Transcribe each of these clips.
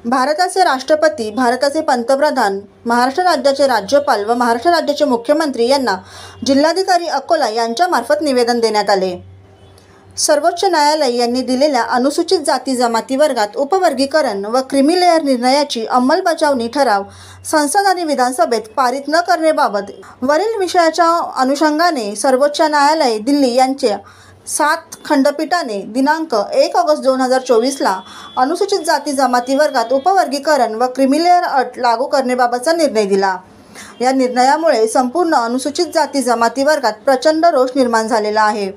भारताचे राष्ट्रपती, भारताचे पंतप्रधान, महाराष्ट्र राज्याचे राज्यपाल व महाराष्ट्र राज्याचे मुख्यमंत्री यांना जिल्हाधिकारी अकोला यांच्यामार्फत निवेदन देण्यात आले. सर्वोच्च न्यायालय यांनी दिलेल्या अनुसूचित जाती जमाती वर्गात उपवर्गीकरण व क्रीमी लेअर निर्णयाची अंमलबजावणी ठराव संसद आणि विधानसभेत पारित न करण्याबाबत वरील विषयाच्या अनुषंगाने सर्वोच्च न्यायालय दिल्ली यांच्या 7 खंडपीठाने दिनांक 1 ऑगस्ट 2024ला अनुसूचित जाती जमाती वर्गात उपवर्गीकरण व क्रीमी लेअर अट लागू करण्याबाबतचा निर्णय दिला. या निर्णयामुळे संपूर्ण अनुसूचित जाती जमाती वर्गात प्रचंड रोष निर्माण झालेला आहे.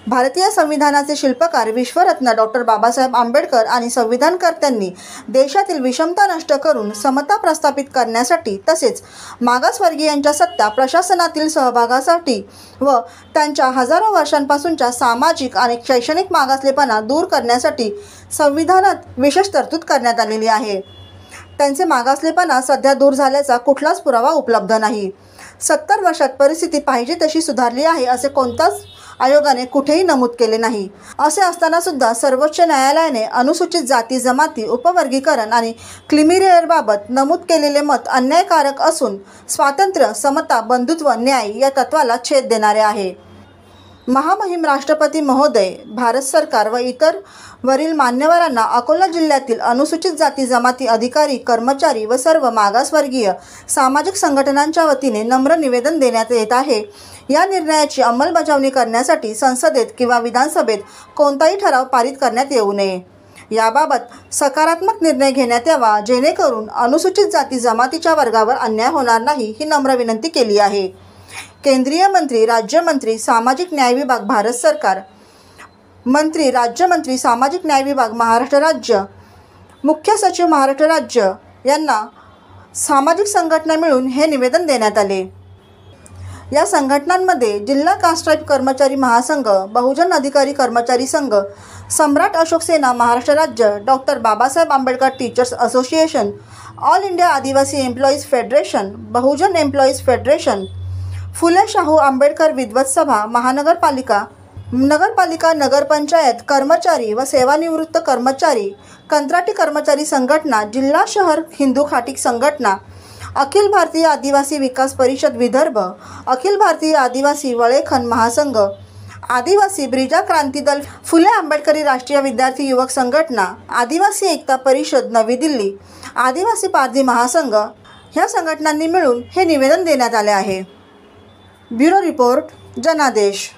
भारतीय संविधानाचे शिल्पकार विश्वरत्न डॉक्टर बाबासाहेब आंबेडकर आणि संविधानकर्त्यांनी देशातील विषमता नष्ट करून समता प्रस्थापित करण्यासाठी तसेच मागासवर्गीयांच्या सत्ता प्रशासनातील सहभागासाठी व त्यांच्या हजारो वर्षांपासूनच्या सामाजिक आणि शैक्षणिक मागासलेपणा दूर करण्यासाठी संविधानात विशेष तरतूद करण्यात आलेली आहे. त्यांचे मागासलेपणा सध्या दूर झाल्याचा कुठलाच पुरावा उपलब्ध नाही. 70 वर्षात परिस्थिती पाहिजे तशी सुधारली आहे असे कोणताच आयोगाने कुठेही नमूद केले नाही. असे असताना सुद्धा सर्वोच्च न्यायालयाने अनुसूचित जाती जमाती उपवर्गीकरण आणि क्रीमी लेअरबाबत नमूद केलेले मत अन्यायकारक असून स्वातंत्र्य, समता, बंधुत्व, न्याय या तत्वाला छेद देणारे आहे. महामहिम राष्ट्रपती महोदय, भारत सरकार व इतर वरील मान्यवरांना अकोला जिल्ह्यातील अनुसूचित जाती जमाती अधिकारी, कर्मचारी व सर्व मागासवर्गीय सामाजिक संघटनांच्या वतीने नम्र निवेदन देण्यात येत आहे. या निर्णयाची अंमलबजावणी करण्यासाठी संसदेत किंवा विधानसभेत कोणताही ठराव पारित करण्यात येऊ नये. याबाबत सकारात्मक निर्णय घेण्यात यावा जेणेकरून अनुसूचित जाती जमातीच्या वर्गावर अन्याय होणार नाही ही नम्र विनंती केली आहे. केंद्रीय मंत्री, राज्यमंत्री, सामाजिक न्याय विभाग, भारत सरकार, मंत्री, राज्यमंत्री, सामाजिक न्याय विभाग, महाराष्ट्र राज्य, मुख्य सचिव, महाराष्ट्र राज्य यांना सामाजिक संघटना मिळून हे निवेदन देण्यात आले. या संघटनांमध्ये जिल्हा कास्ट्राईब कर्मचारी महासंघ, बहुजन अधिकारी कर्मचारी संघ, सम्राट अशोक सेना महाराष्ट्र राज्य, doctor Babasaheb Ambedkar teachers association, all India आदिवासी एम्प्लॉईज फेडरेशन, बहुजन एम्प्लॉईज फेडरेशन, फुले शाहू आंबेडकर विद्वत सभा, महानगरपालिका, नगरपालिका, नगरपंचायत, कर्मचारी व सेवानिवृत्त कर्मचारी, कंत्राटी कर्मचारी संघटना, जिल्हा शहर हिंदू खाटी संघटना, अखिल भारतीय आदिवासी विकास परिषद विदर्भ, अखिल भारतीय आदिवासी वळेखन महासंघ, आदिवासी ब्रिजा क्रांती दल, फुले आंबेडकरी राष्ट्रीय विद्यार्थी युवक संघटना, आदिवासी एकता परिषद नवी दिल्ली, आदिवासी पारधी महासंघ ह्या संघटनांनी मिळून हे निवेदन देण्यात आले आहे. ब्युरो रिपोर्ट, जनादेश.